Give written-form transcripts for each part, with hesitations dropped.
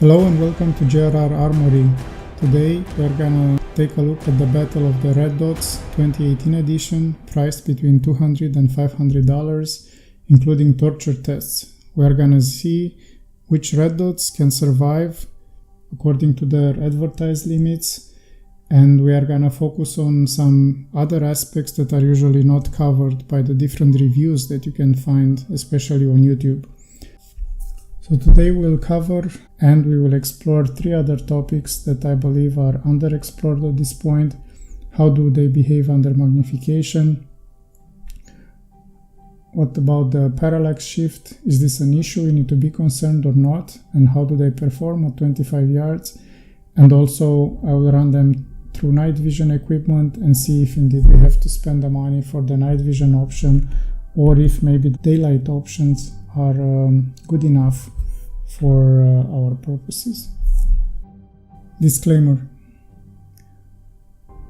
Hello and welcome to JRR Armory. Today we're gonna take a look at the Battle of the Red Dots 2018 edition, priced between $200 and $500, including torture tests. We're gonna see which red dots can survive according to their advertised limits, and we are gonna focus on some other aspects that are usually not covered by the different reviews that you can find, especially on YouTube. So today we'll cover and we will explore three other topics that I believe are underexplored at this point. How do they behave under magnification? What about the parallax shift? Is this an issue we need to be concerned or not? And how do they perform at 25 yards? And also I will run them through night vision equipment and see if indeed we have to spend the money for the night vision option, or if maybe daylight options are good enough for our purposes. Disclaimer: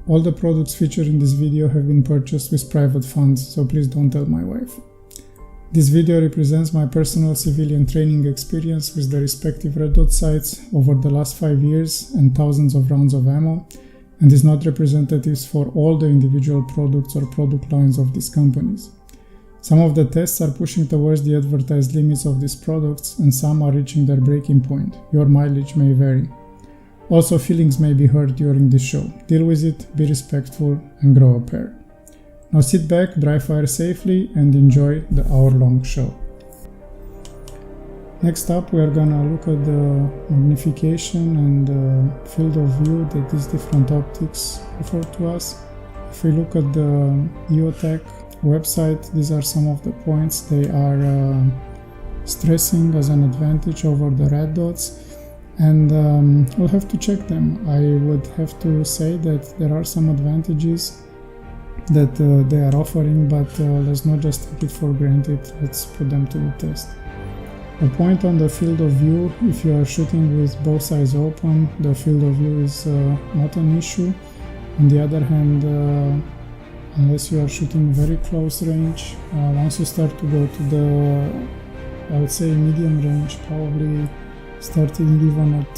all the products featured in this video have been purchased with private funds, so please don't tell my wife. This video represents my personal civilian training experience with the respective red dot sights over the last 5 years and thousands of rounds of ammo, and is not representative for all the individual products or product lines of these companies. Some of the tests are pushing towards the advertised limits of these products, and some are reaching their breaking point. Your mileage may vary. Also, feelings may be hurt during this show. Deal with it, be respectful, and grow a pair. Now sit back, dry fire safely, and enjoy the hour-long show. Next up, we are gonna look at the magnification and field of view that these different optics offer to us. If we look at the EOTech website, these are some of the points they are stressing as an advantage over the red dots, and we'll have to check them. I would have to say that there are some advantages that they are offering, but let's not just take it for granted. Let's put them to the test. A point on the field of view: if you are shooting with both eyes open, the field of view is not an issue. On the other hand, unless you are shooting very close range, once you start to go to the, I would say, medium range, probably starting even at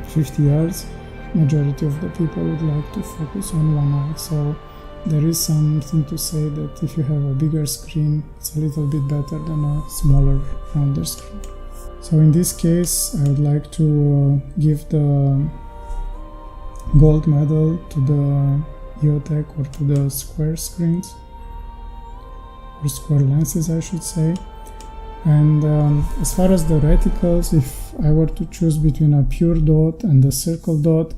50 yards, majority of the people would like to focus on one eye. So there is something to say that if you have a bigger screen, it's a little bit better than a smaller, rounder screen. So in this case, I would like to give the gold medal to the EOTech, or to the square screens, or square lenses I should say. And as far as the reticles, if I were to choose between a pure dot and a circle dot,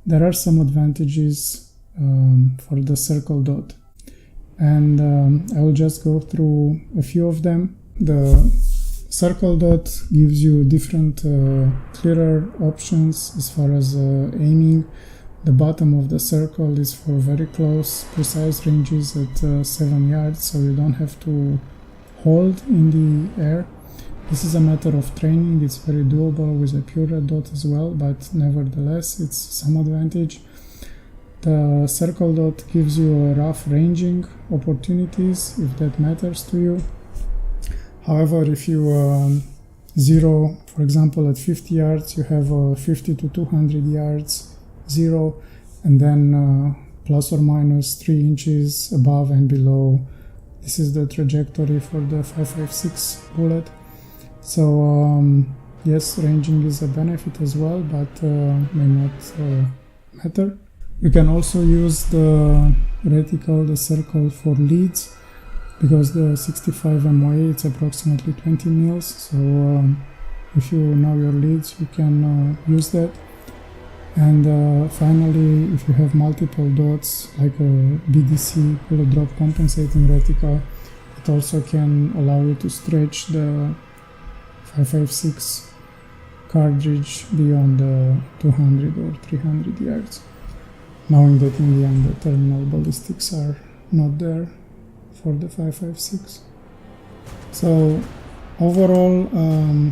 there are some advantages for the circle dot, and I will just go through a few of them. The circle dot gives you different clearer options as far as aiming. The bottom of the circle is for very close, precise ranges at 7 yards, so you don't have to hold in the air. This is a matter of training. It's very doable with a pure red dot as well, but nevertheless, it's some advantage. The circle dot gives you a rough ranging opportunities, if that matters to you. However, if you zero, for example, at 50 yards, you have 50 to 200 yards zero, and then plus or minus 3 inches above and below. This is the trajectory for the 5.56 bullet. So yes, ranging is a benefit as well, but may not matter. You can also use the reticle, the circle, for leads, because the 65 MOA, it's approximately 20 mils. So if you know your leads, you can use that. And finally, if you have multiple dots, like a BDC, bullet drop compensating reticle, it also can allow you to stretch the 5.56 cartridge beyond the 200 or 300 yards, knowing that in the end the terminal ballistics are not there for the 5.56. So overall,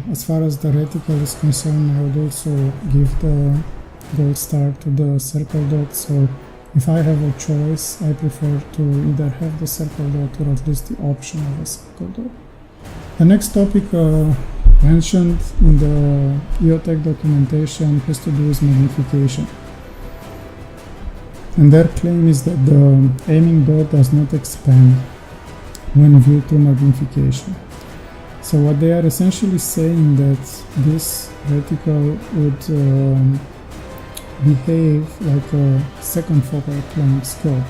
as far as the reticle is concerned, I would also give the gold star to the circle dot. So if I have a choice, I prefer to either have the circle dot or at least the option of a circle dot. The next topic mentioned in the EOTech documentation has to do with magnification. And their claim is that the aiming dot does not expand when viewed through magnification. So what they are essentially saying that this reticle would behave like a second focal plane scope.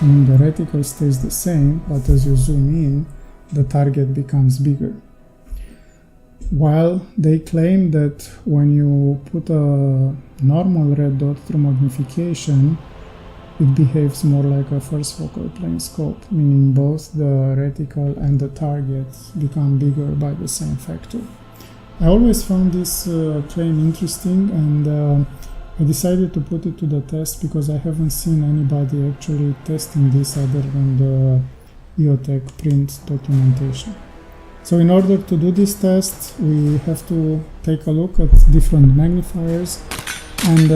Meaning the reticle stays the same, but as you zoom in, the target becomes bigger. While they claim that when you put a normal red dot through magnification, it behaves more like a first focal plane scope, meaning both the reticle and the target become bigger by the same factor. I always found this claim interesting, and I decided to put it to the test because I haven't seen anybody actually testing this other than the EOTech print documentation. So in order to do this test, we have to take a look at different magnifiers and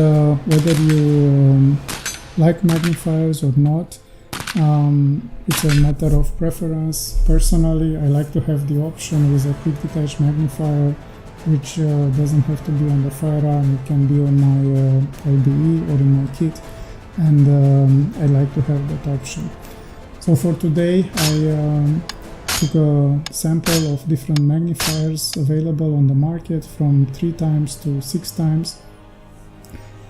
whether you like magnifiers or not. It's a matter of preference. Personally, I like to have the option with a quick detach magnifier, which doesn't have to be on the firearm. It can be on my LBE or in my kit, and I like to have that option. So for today, I took a sample of different magnifiers available on the market from 3 times to 6 times.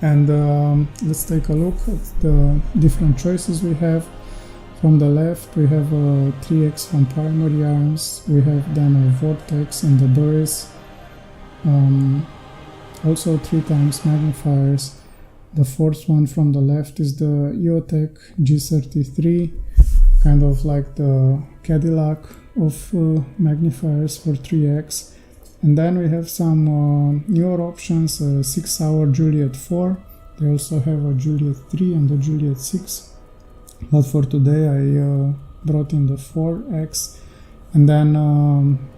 And let's take a look at the different choices we have. From the left, we have 3x from primary arms. We have then a Vortex and the Burris. Also 3 times magnifiers. The fourth one from the left is the EOTech G33, kind of like the Cadillac of magnifiers for 3x. And then we have some newer options, Sig Sauer Juliet 4. They also have a Juliet 3 and a Juliet 6. But for today I brought in the 4x. And then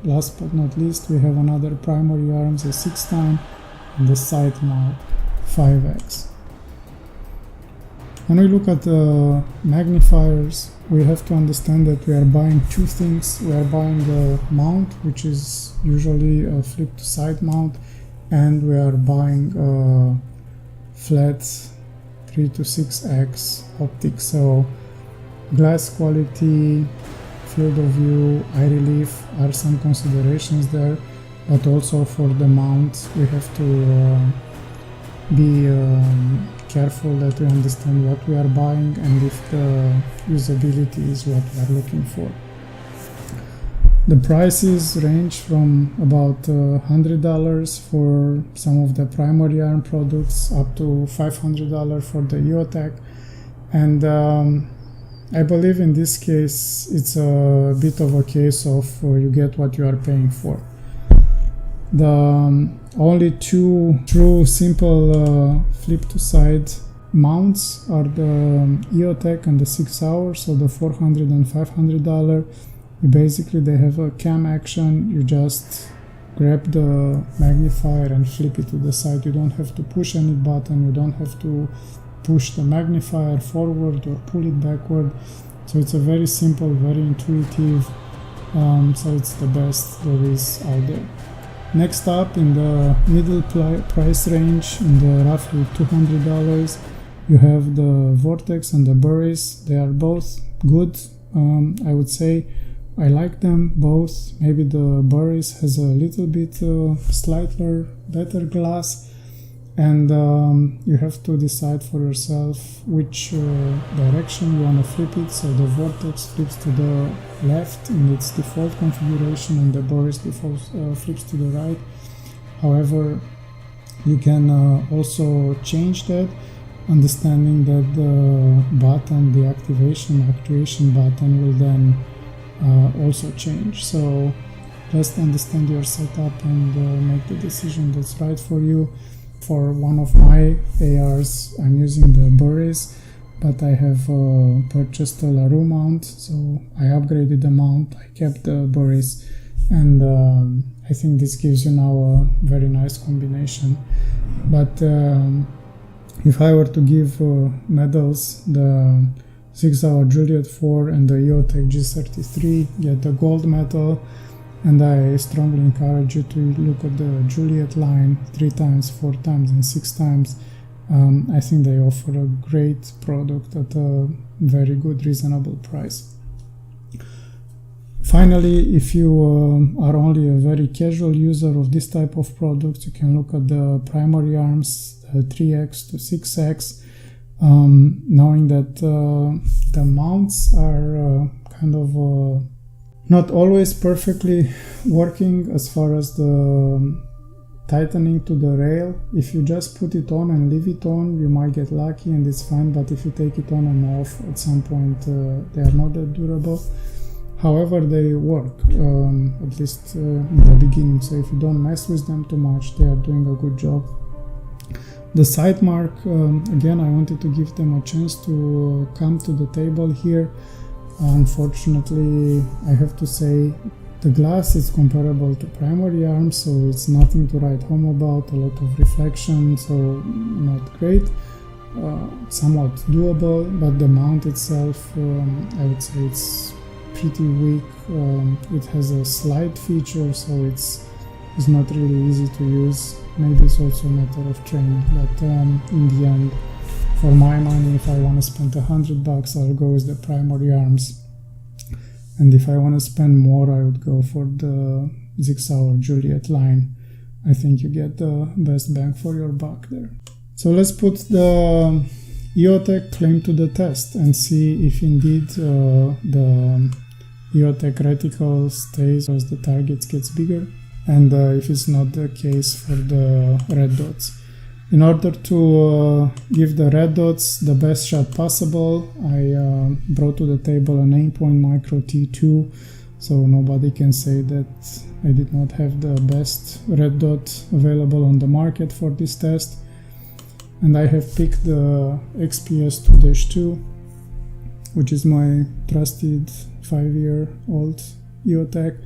last but not least, we have another primary arms, a 6 time, and the Sightmark 5x. When we look at the magnifiers, we have to understand that we are buying 2 things. We are buying the mount, which is usually a flip to side mount, and we are buying a flat 3 to 6x optic. So glass quality, field of view, eye relief are some considerations there, but also for the mount we have to be careful that we understand what we are buying and if the usability is what we are looking for. The prices range from about $100 for some of the primary arm products up to $500 for the EOTech, and I believe in this case it's a bit of a case of you get what you are paying for. The only 2 true simple flip to side mounts are the EOTech and the Sig Sauer, so the $400 and $500. Basically they have a cam action. You just grab the magnifier and flip it to the side. You don't have to push any button, you don't have to push the magnifier forward or pull it backward. So it's a very simple, very intuitive, so it's the best there is out there. Next up, in the middle price range, in the roughly $200, you have the Vortex and the Burris. They are both good, I would say. I like them both. Maybe the Burris has a little bit slightly better glass, and you have to decide for yourself which direction you want to flip it. So the Vortex flips to the left in its default configuration, and the Burris flips to the right. However, you can also change that, understanding that the button, the actuation button, will then also change. So just understand your setup and make the decision that's right for you. For one of my ARs, I'm using the Burris, but I have purchased a LaRue mount, so I upgraded the mount, I kept the Burris, and I think this gives you now a very nice combination. But if I were to give medals, the Sig Sauer Juliet 4 and the EOTech G33 get the gold medal, and I strongly encourage you to look at the Juliet line 3 times, 4 times and 6 times. I think they offer a great product at a very good, reasonable price. Finally, if you are only a very casual user of this type of products, you can look at the primary arms, 3x to 6x, knowing that the mounts are kind of not always perfectly working as far as the tightening to the rail. If you just put it on and leave it on, you might get lucky and it's fine, but if you take it on and off, at some point they are not that durable. However, they work, at least in the beginning, so if you don't mess with them too much, they are doing a good job. The Sightmark, again, I wanted to give them a chance to come to the table here. Unfortunately, I have to say, the glass is comparable to primary arms, so it's nothing to write home about, a lot of reflection, so not great. Somewhat doable, but the mount itself, I would say it's pretty weak. It has a slide feature, so it's not really easy to use. Maybe it's also a matter of training, but in the end, for my money, if I want to spend $100, I'll go with the primary arms. And if I want to spend more, I would go for the Sig Sauer Juliet line. I think you get the best bang for your buck there. So let's put the EOTech claim to the test and see if indeed the EOTech reticle stays as the target gets bigger, and if it's not the case for the red dots. In order to give the red dots the best shot possible, I brought to the table an Aimpoint Micro T-2, so nobody can say that I did not have the best red dot available on the market for this test. And I have picked the XPS 2-2, which is my trusted 5-year-old EOTech,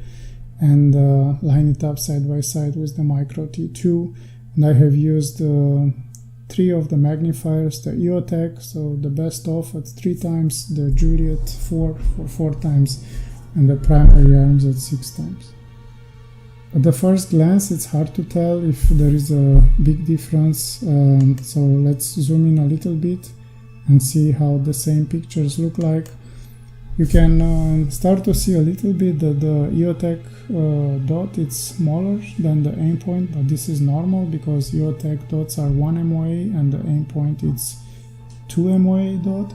and line it up side by side with the Micro T2. And I have used 3 of the magnifiers, the EOTech, so the best of at 3 times, the Juliet 4 for 4 times, and the primary arms at 6 times. At the first glance, it's hard to tell if there is a big difference, so let's zoom in a little bit and see how the same pictures look like. You can start to see a little bit that the EOTech dot is smaller than the Aimpoint, but this is normal because EOTech dots are 1 MOA and the Aimpoint is 2 MOA dot.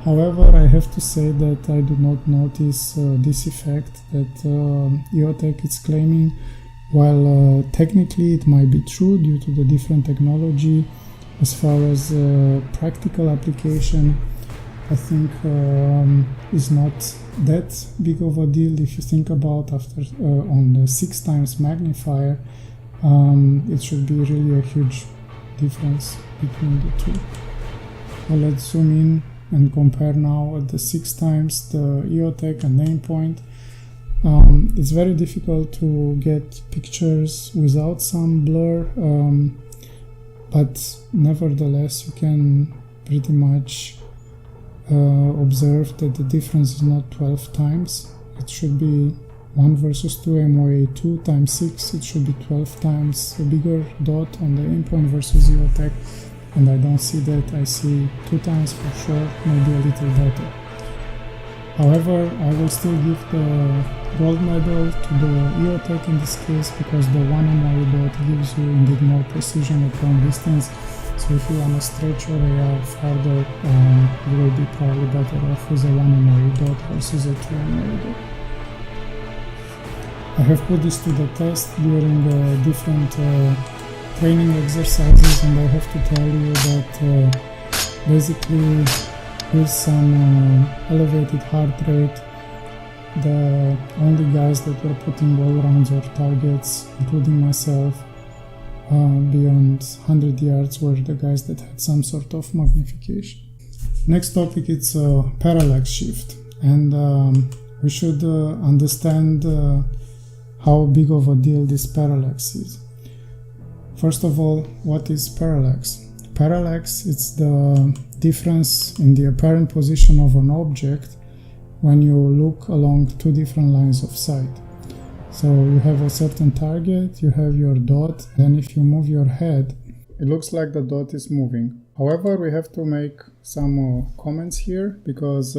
However, I have to say that I do not notice this effect that EOTech is claiming. While technically it might be true due to the different technology, as far as practical application, I think is not that big of a deal. If you think about after on the 6 times magnifier, it should be really a huge difference between the two. Well, let's zoom in and compare now at the 6 times the EOTech and Aimpoint. It's very difficult to get pictures without some blur, but nevertheless you can pretty much observe that the difference is not 12 times. It should be 1 versus 2 MOA, 2 times 6, it should be 12 times a bigger dot on the Aimpoint versus EOTech, and I don't see that. I see 2 times for sure, maybe a little better. However, I will still give the gold medal to the EOTech in this case, because the 1 MOA dot gives you indeed more precision at long distance. So if you want to stretch your AR further, you will be probably better off with a 1 MOA dot versus a 2 MOA dot. I have put this to the test during different training exercises, and I have to tell you that basically with some elevated heart rate, the only guys that were putting all rounds or targets, including myself, beyond 100 yards were the guys that had some sort of magnification. Next topic is parallax shift, and we should understand how big of a deal this parallax is. First of all, what is parallax? Parallax is the difference in the apparent position of an object when you look along 2 different lines of sight. So you have a certain target, you have your dot, and if you move your head, it looks like the dot is moving. However, we have to make some comments here, because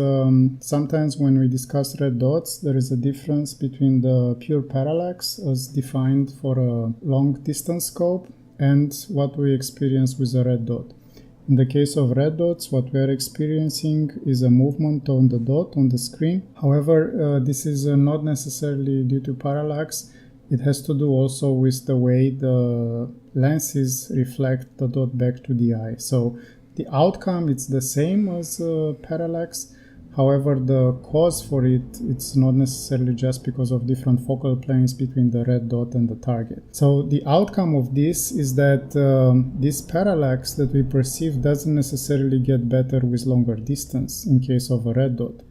sometimes when we discuss red dots, there is a difference between the pure parallax as defined for a long distance scope and what we experience with a red dot. In the case of red dots, what we are experiencing is a movement on the dot on the screen. However, this is not necessarily due to parallax. It has to do also with the way the lenses reflect the dot back to the eye. So the outcome, it's the same as parallax. However, the cause for it, it's not necessarily just because of different focal planes between the red dot and the target. So the outcome of this is that this parallax that we perceive doesn't necessarily get better with longer distance in case of a red dot.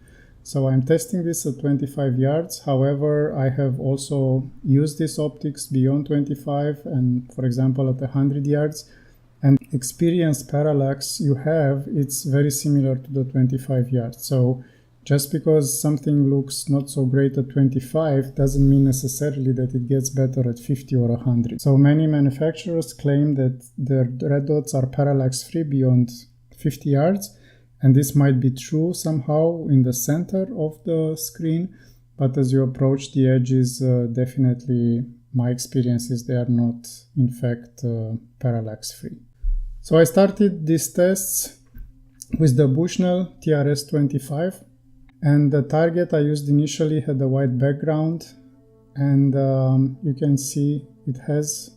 So I'm testing this at 25 yards. However, I have also used this optics beyond 25 and, for example, at 100 yards. And experienced parallax you have, it's very similar to the 25 yards. So just because something looks not so great at 25 doesn't mean necessarily that it gets better at 50 or 100. So many manufacturers claim that their red dots are parallax free beyond 50 yards. And this might be true somehow in the center of the screen. But as you approach the edges, definitely my experience is they are not in fact parallax free. So I started these tests with the Bushnell TRS-25, and the target I used initially had a white background, and you can see it has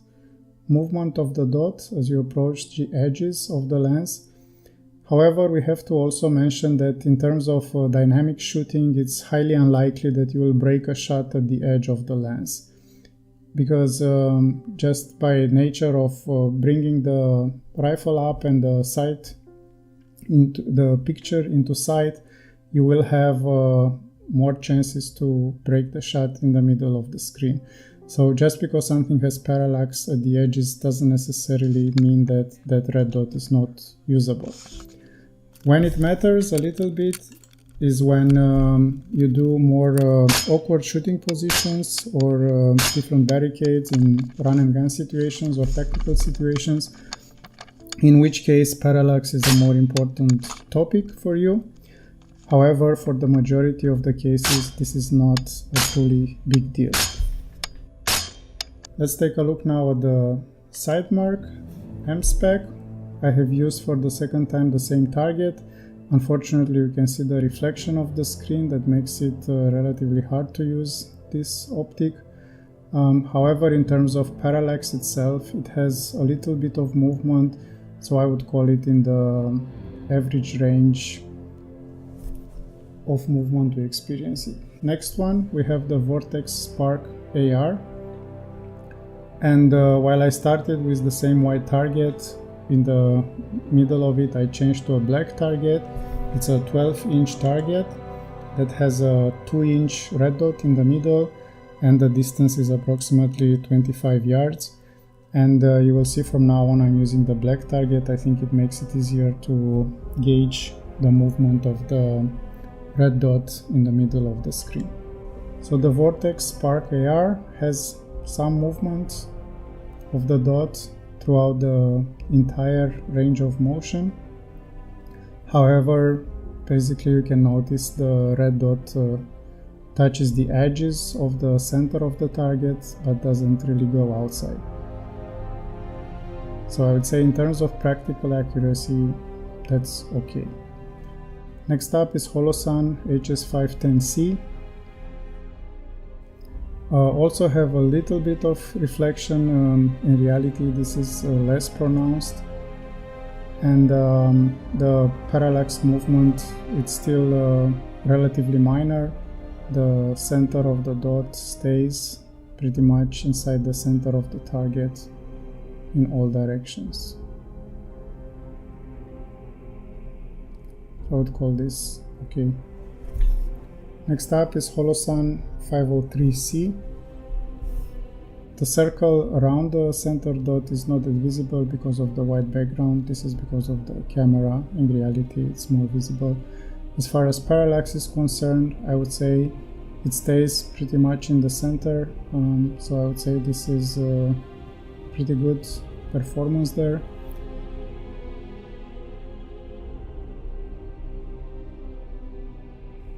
movement of the dot as you approach the edges of the lens. However, we have to also mention that in terms of dynamic shooting, it's highly unlikely that you will break a shot at the edge of the lens. Because just by nature of bringing the rifle up and the sight into the picture into sight, you will have more chances to break the shot in the middle of the screen. So just because something has parallax at the edges doesn't necessarily mean that that red dot is not usable. When it matters a little bit is when you do more awkward shooting positions or different barricades in run and gun situations or tactical situations, in which case parallax is a more important topic for you. However, for the majority of the cases, this is not a truly big deal. Let's take a look now at the Sightmark M-Spec. I have used for the second time the same target. Unfortunately, you can see the reflection of the screen that makes it relatively hard to use this optic. However, in terms of parallax itself, it has a little bit of movement, so I would call it in the average range of movement we experience it. Next one, we have the Vortex Sparc AR. And while I started with the same white target, in the middle of it I changed to a black target. It's a 12-inch target that has a 2-inch red dot in the middle, and the distance is approximately 25 yards. And you will see from now on I'm using the black target. I think it makes it easier to gauge the movement of the red dot in the middle of the screen. So the Vortex Sparc AR has some movement of the dot throughout the entire range of motion. However, basically you can notice the red dot touches the edges of the center of the target but doesn't really go outside. So I would say in terms of practical accuracy, that's okay. Next up is Holosun HS510C. Also have a little bit of reflection. In reality this is less pronounced, and the parallax movement, it's still relatively minor. The center of the dot stays pretty much inside the center of the target in all directions. I would call this okay. Next up is Holosun 503C. The circle around the center dot is not that visible because of the white background. This is because of the camera. In reality, it's more visible. As far as parallax is concerned, I would say it stays pretty much in the center, so I would say this is pretty good performance there.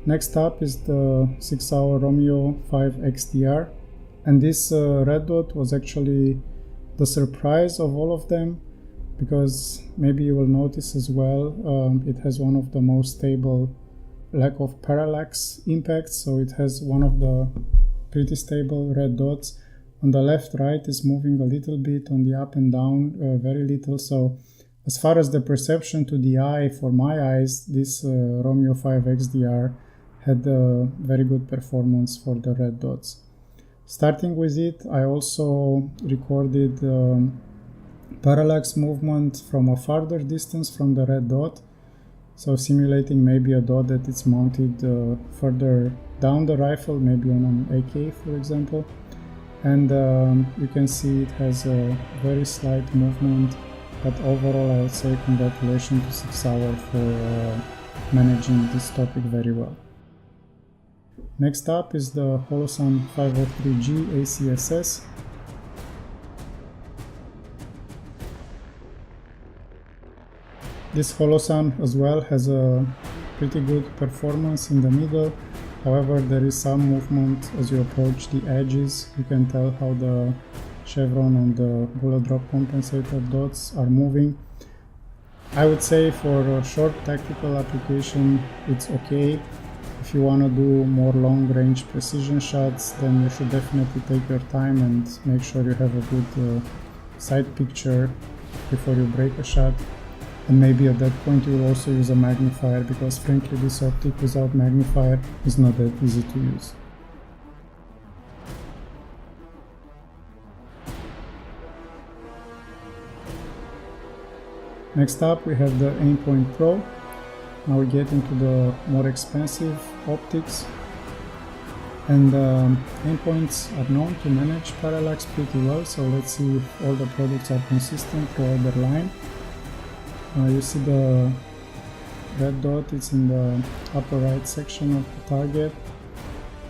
Next up is the Sig Sauer Romeo 5 XDR, and this red dot was actually the surprise of all of them, because maybe you will notice as well, it has one of the most stable lack of parallax impacts, so it has one of the pretty stable red dots. On the left, right is moving a little bit, on the up and down very little. So as far as the perception to the eye, for my eyes, this Romeo 5 XDR had a very good performance for the red dots. Starting with it, I also recorded parallax movement from a farther distance from the red dot, so simulating maybe a dot that is mounted further down the rifle, maybe on an AK for example, and you can see it has a very slight movement, but overall I would say congratulations to Sig Sauer for managing this topic very well. Next up is the Holosun 503G ACSS. This Holosun as well has a pretty good performance in the middle. However, there is some movement as you approach the edges. You can tell how the chevron and the bullet drop compensator dots are moving. I would say for a short tactical application it's okay. If you want to do more long-range precision shots, then you should definitely take your time and make sure you have a good side picture before you break a shot. And maybe at that point you will also use a magnifier, because frankly this optic without magnifier is not that easy to use. Next up we have the Aimpoint PRO. Now we get into the more expensive optics, and Aimpoints are known to manage parallax pretty well, so let's see if all the products are consistent throughout their line. You see the red dot, it's in the upper right section of the target,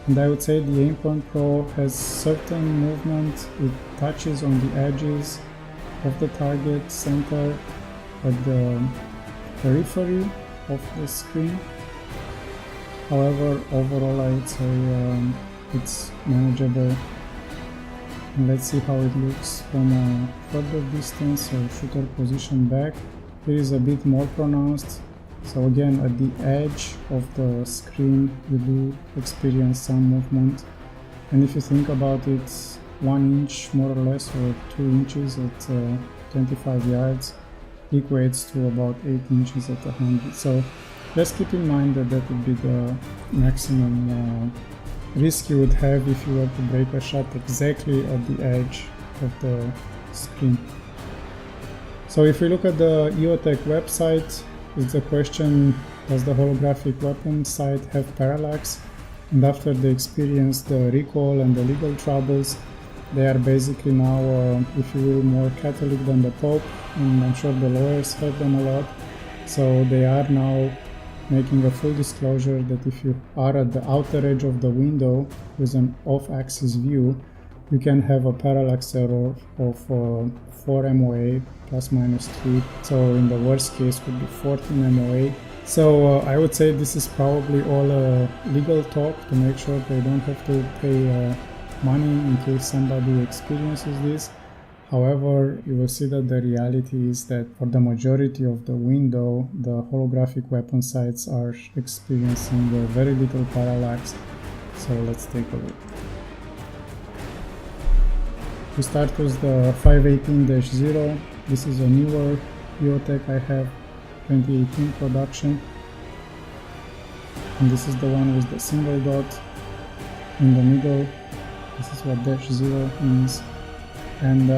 and I would say the Aimpoint PRO has certain movement. It touches on the edges of the target center at the periphery of the screen. However, overall I would say it's manageable. And let's see how it looks from a further distance, or shooter position back. Here is a bit more pronounced. So again, at the edge of the screen you do experience some movement, and if you think about it, 1 inch more or less, or 2 inches at 25 yards equates to about 8 inches at 100. So just keep in mind that that would be the maximum risk you would have if you were to break a shot exactly at the edge of the screen. So if we look at the EOTech website, it's a question, does the holographic weapon sight have parallax? And after they experienced the recall and the legal troubles, they are basically now, if you will, more Catholic than the Pope, and I'm sure the lawyers help them a lot. So they are now making a full disclosure that if you are at the outer edge of the window with an off-axis view, you can have a parallax error of 4 MOA plus minus 3. So in the worst case would be 14 MOA. So I would say this is probably all legal talk to make sure they don't have to pay money in case somebody experiences this. However, you will see that the reality is that for the majority of the window, the holographic weapon sights are experiencing very little parallax. So let's take a look. We start with the 518-0. This is a newer EOTech I have, 2018 production. And this is the one with the single dot in the middle. This is what -0 means. And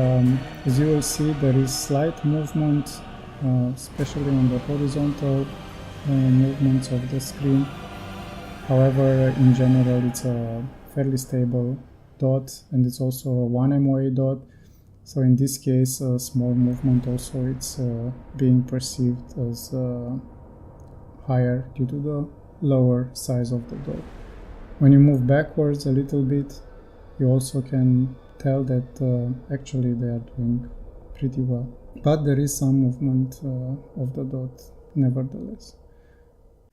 as you will see, there is slight movement, especially on the horizontal movements of the screen. However, in general, it's a fairly stable dot, and it's also a 1 MOA dot. So in this case, a small movement also, it's being perceived as higher due to the lower size of the dot. When you move backwards a little bit, you also can tell that actually they are doing pretty well. But there is some movement of the dot nevertheless.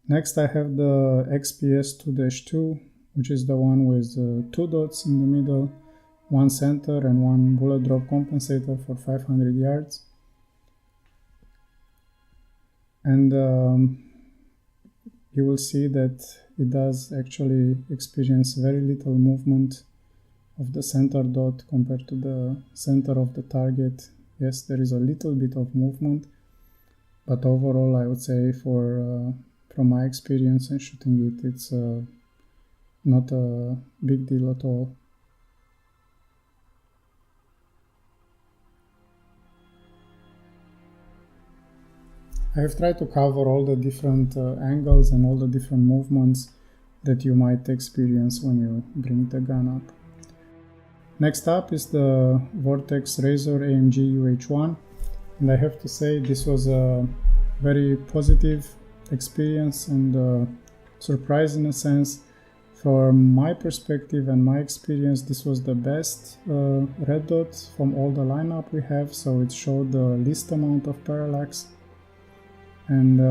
Next I have the XPS 2-2, which is the one with 2 dots in the middle, 1 center and 1 bullet drop compensator for 500 yards. And you will see that it does actually experience very little movement of the center dot compared to the center of the target. Yes, there is a little bit of movement, but overall I would say from my experience in shooting it, it's not a big deal at all. I have tried to cover all the different angles and all the different movements that you might experience when you bring the gun up. Next up is the Vortex Razor AMG UH-1, and I have to say this was a very positive experience and surprise in a sense. From my perspective and my experience, this was the best red dot from all the lineup we have, so it showed the least amount of parallax, and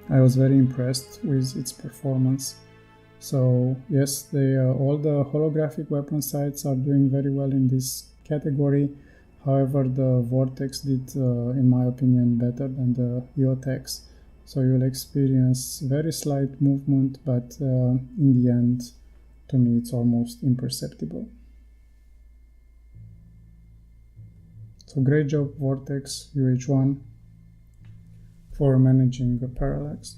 I was very impressed with its performance. So yes, all the holographic weapon sights are doing very well in this category. However, the Vortex did, in my opinion, better than the EOTech. So you'll experience very slight movement, but in the end, to me, it's almost imperceptible. So great job, Vortex UH-1, for managing the parallax.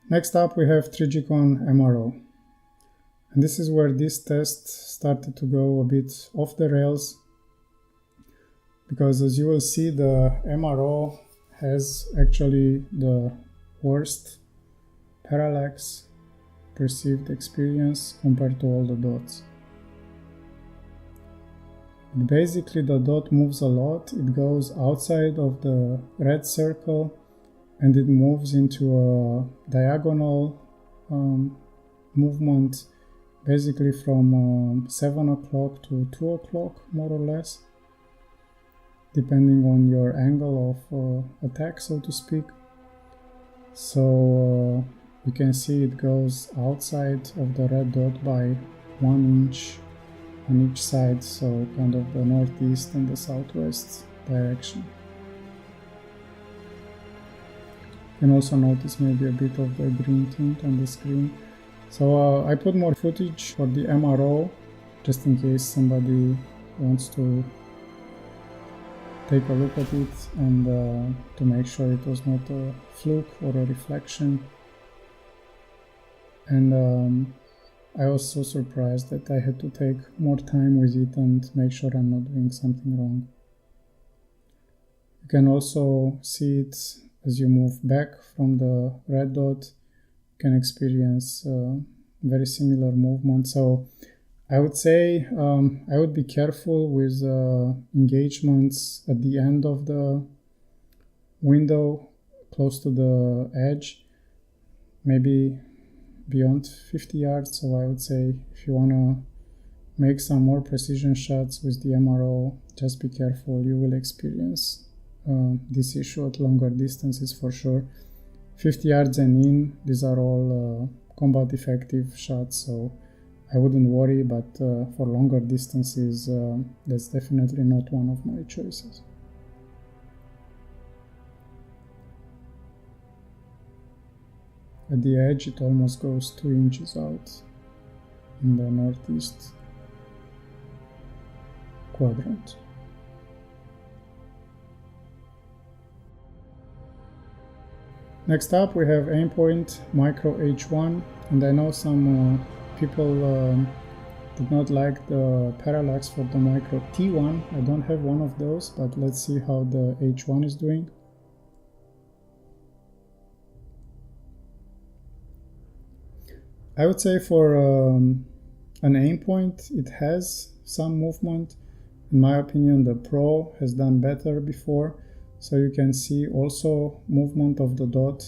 Next up we have Trijicon MRO. And this is where this test started to go a bit off the rails, because as you will see, the MRO has actually the worst parallax perceived experience compared to all the dots. Basically the dot moves a lot, it goes outside of the red circle and it moves into a diagonal movement, basically from 7 o'clock to 2 o'clock, more or less, depending on your angle of attack, so to speak. So you can see it goes outside of the red dot by 1 inch on each side, so kind of the northeast and the southwest direction. You can also notice maybe a bit of the green tint on the screen. So I put more footage for the MRO, just in case somebody wants to take a look at it and to make sure it was not a fluke or a reflection. And I was so surprised that I had to take more time with it and make sure I'm not doing something wrong. You can also see it as you move back from the red dot. You can experience very similar movement. So I would say I would be careful with engagements at the end of the window, close to the edge, maybe beyond 50 yards. So I would say if you want to make some more precision shots with the MRO, just be careful. You will experience this issue at longer distances for sure. 50 yards and in, these are all combat effective shots, so I wouldn't worry, but for longer distances, that's definitely not one of my choices. At the edge, it almost goes 2 inches out in the northeast quadrant. Next up we have Aimpoint Micro H-1, and I know some people did not like the parallax for the Micro T-1. I don't have one of those, but let's see how the H-1 is doing. I would say for an Aimpoint it has some movement, In my opinion, the Pro has done better before, so you can see also movement of the dot.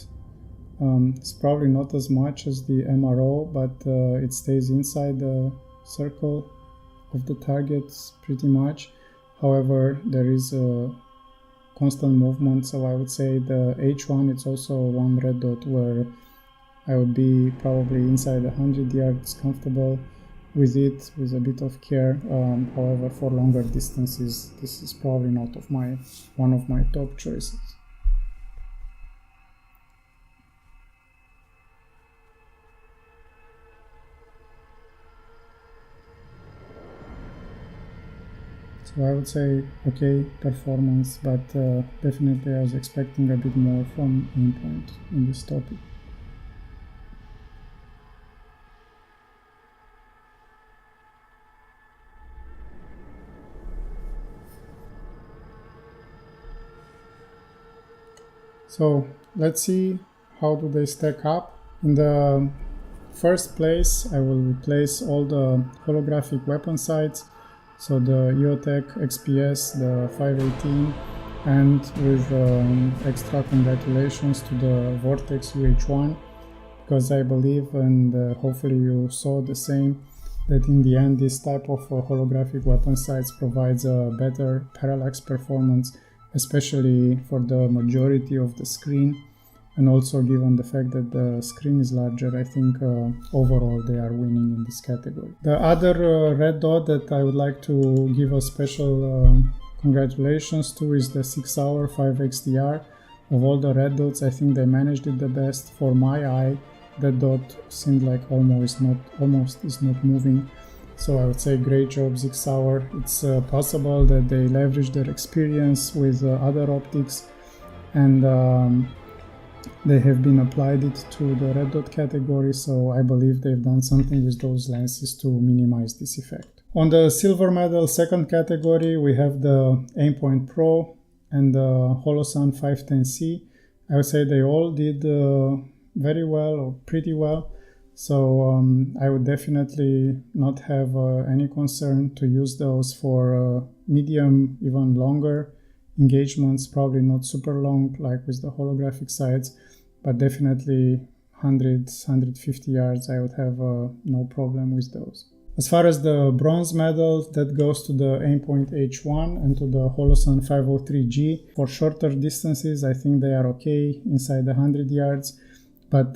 It's probably not as much as the MRO, but it stays inside the circle of the targets pretty much. However, there is a constant movement, so I would say the H1, it's also one red dot where I would be probably inside 100 yards comfortable with it, with a bit of care. However, for longer distances, this is probably not one of my top choices. So I would say okay performance, but definitely I was expecting a bit more from Aimpoint in this topic. So let's see how do they stack up. In the first place, I will replace all the holographic weapon sights. So the EOTech XPS, the 518, and with extra congratulations to the Vortex H-1, because I believe, and hopefully you saw the same, that in the end this type of holographic weapon sights provides a better parallax performance, especially for the majority of the screen. And also given the fact that the screen is larger, I think overall they are winning in this category. The other red dot that I would like to give a special congratulations to is the Sig Sauer 5XDR. Of all the red dots, I think they managed it the best. For my eye, that dot seemed like almost is not moving. So I would say great job, Sig Sauer. It's possible that they leveraged their experience with other optics, and they have been applied it to the red dot category, so I believe they've done something with those lenses to minimize this effect. On the silver medal second category, we have the Aimpoint Pro and the Holosun 510C. I would say they all did very well or pretty well, so I would definitely not have any concern to use those for medium, even longer engagements, probably not super long like with the holographic sights, but definitely 100-150 yards I would have no problem with those. As far as the bronze medal, that goes to the Aimpoint H-1 and to the Holosun 503G. For shorter distances, I think they are okay inside the 100 yards, but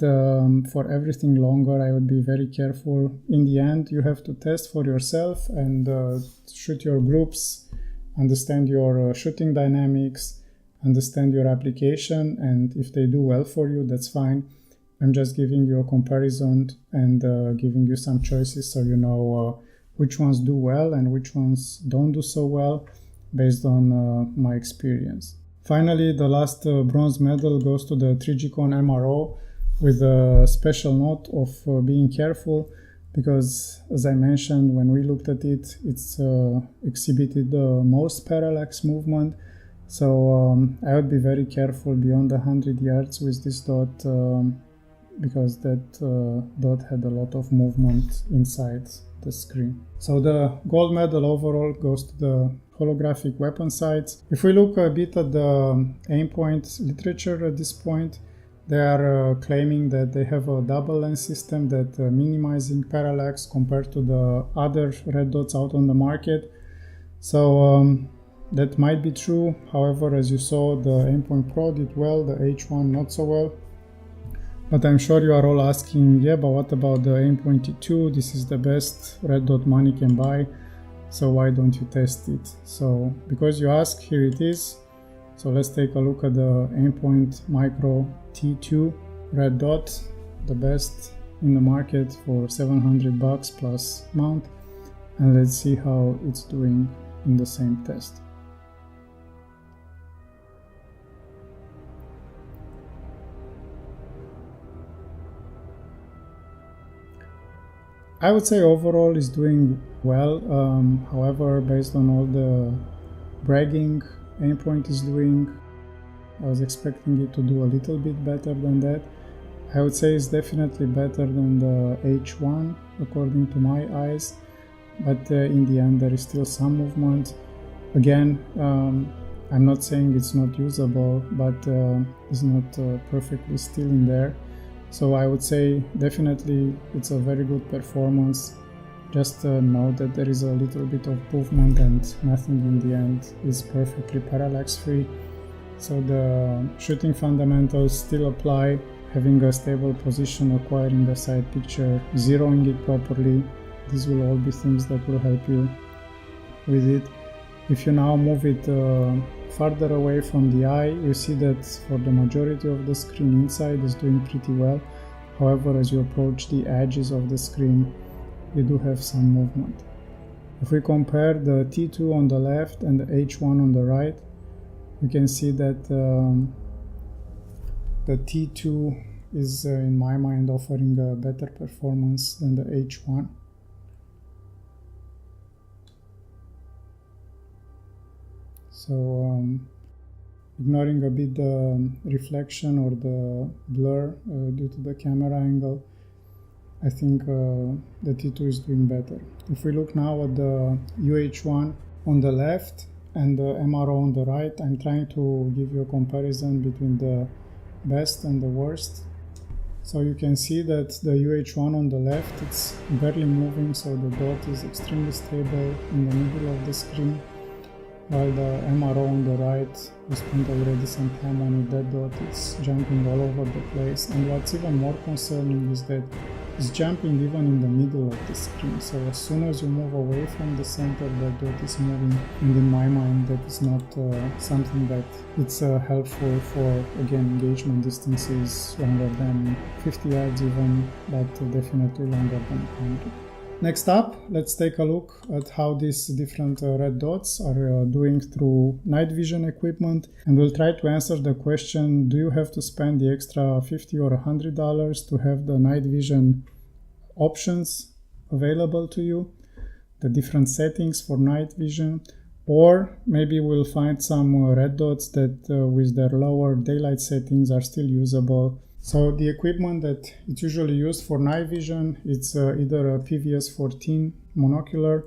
for everything longer I would be very careful. In the end, you have to test for yourself and shoot your groups, understand your shooting dynamics, understand your application, and if they do well for you, that's fine. I'm just giving you a comparison and giving you some choices so you know which ones do well and which ones don't do so well based on my experience. Finally, the last bronze medal goes to the Trijicon MRO with a special note of being careful, because as I mentioned, when we looked at it, it's exhibited the most parallax movement. So I would be very careful beyond 100 yards with this dot, because that dot had a lot of movement inside the screen. So the gold medal overall goes to the holographic weapon sights. If we look a bit at the Aimpoint literature at this point, they are claiming that they have a double lens system that minimizing parallax compared to the other red dots out on the market. So that might be true. However, as you saw, the Aimpoint Pro did well, the H1 not so well. But I'm sure you are all asking, yeah, but what about the Aimpoint T-2? This is the best red dot money can buy, so why don't you test it? So because you ask, here it is. So let's take a look at the Aimpoint Micro T-2 red dot, the best in the market for $700 plus mount, and let's see how it's doing in the same test. I would say overall is doing well. However, based on all the bragging Aimpoint is doing, I was expecting it to do a little bit better than that. I would say it's definitely better than the H1 according to my eyes, but in the end there is still some movement. Again, I'm not saying it's not usable, but it's not perfectly still in there. So I would say definitely it's a very good performance. Just know that there is a little bit of movement and nothing in the end is perfectly parallax free. So the shooting fundamentals still apply, having a stable position, acquiring the side picture, zeroing it properly. These will all be things that will help you with it. If you now move it farther away from the eye, you see that for the majority of the screen inside is doing pretty well. However, as you approach the edges of the screen, you do have some movement. If we compare the T2 on the left and the H1 on the right, you can see that the T2 is in my mind offering a better performance than the H1. So ignoring a bit the reflection or the blur due to the camera angle, I think the T2 is doing better. If we look now at the UH1 on the left and the MRO on the right, I'm trying to give you a comparison between the best and the worst. So you can see that the UH1 on the left, it's barely moving, so the dot is extremely stable in the middle of the screen, while the MRO on the right, we spent already some time on it, that dot is jumping all over the place. And what's even more concerning is that it's jumping even in the middle of the screen. So as soon as you move away from the center, that dot is moving, and in my mind that is not something that it's helpful for, again, engagement distances longer than 50 yards even, but definitely longer than 100. Next up, let's take a look at how these different red dots are doing through night vision equipment, and we'll try to answer the question, do you have to spend the extra $50 or $100 to have the night vision options available to you, the different settings for night vision, or maybe we'll find some red dots that with their lower daylight settings are still usable. So the equipment that it's usually used for night vision, it's either a PVS-14 monocular,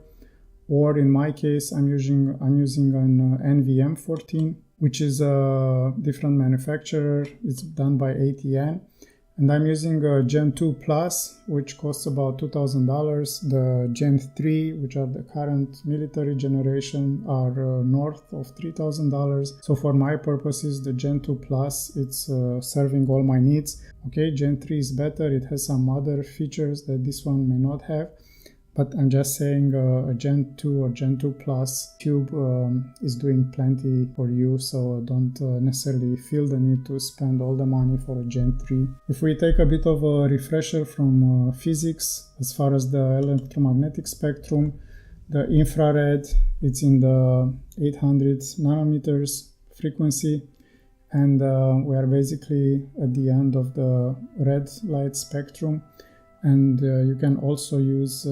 or in my case I'm using an NVM-14, which is a different manufacturer. It's done by ATN, and I'm using a Gen 2 Plus, which costs about $2,000. The Gen 3, which are the current military generation, are north of $3,000. So for my purposes, the Gen 2 Plus, it's serving all my needs. Okay, Gen 3 is better. It has some other features that this one may not have. But I'm just saying a Gen 2 or Gen 2 Plus tube is doing plenty for you, so don't necessarily feel the need to spend all the money for a Gen 3. If we take a bit of a refresher from physics, as far as the electromagnetic spectrum, the infrared, it's in the 800 nanometers frequency, and we are basically at the end of the red light spectrum. And you can also use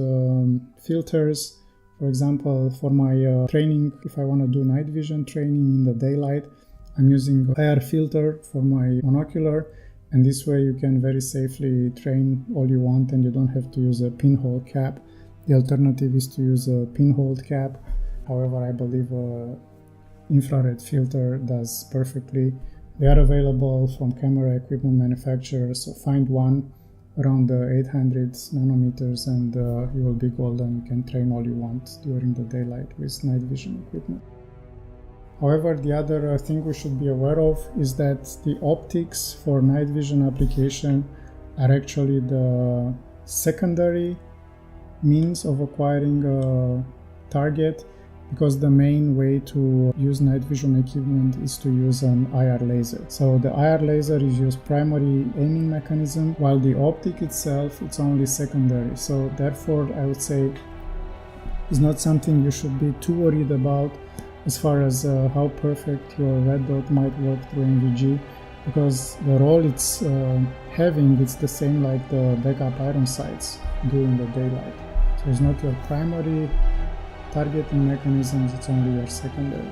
filters. For example, for my training, if I want to do night vision training in the daylight, I'm using IR filter for my monocular, and this way you can very safely train all you want and you don't have to use a pinhole cap. The alternative is to use a pinhole cap. However, I believe infrared filter does perfectly. They are available from camera equipment manufacturers, so find one around the 800 nanometers and you will be golden. You can train all you want during the daylight with night vision equipment. However, the other thing we should be aware of is that the optics for night vision application are actually the secondary means of acquiring a target, because the main way to use night vision equipment is to use an IR laser. So the IR laser is your primary aiming mechanism, while the optic itself, it's only secondary. So therefore, I would say it's not something you should be too worried about as far as how perfect your red dot might work through NVG, because the role it's having, it's the same like the backup iron sights do in the daylight. So it's not your primary targeting mechanisms, it's only your secondary.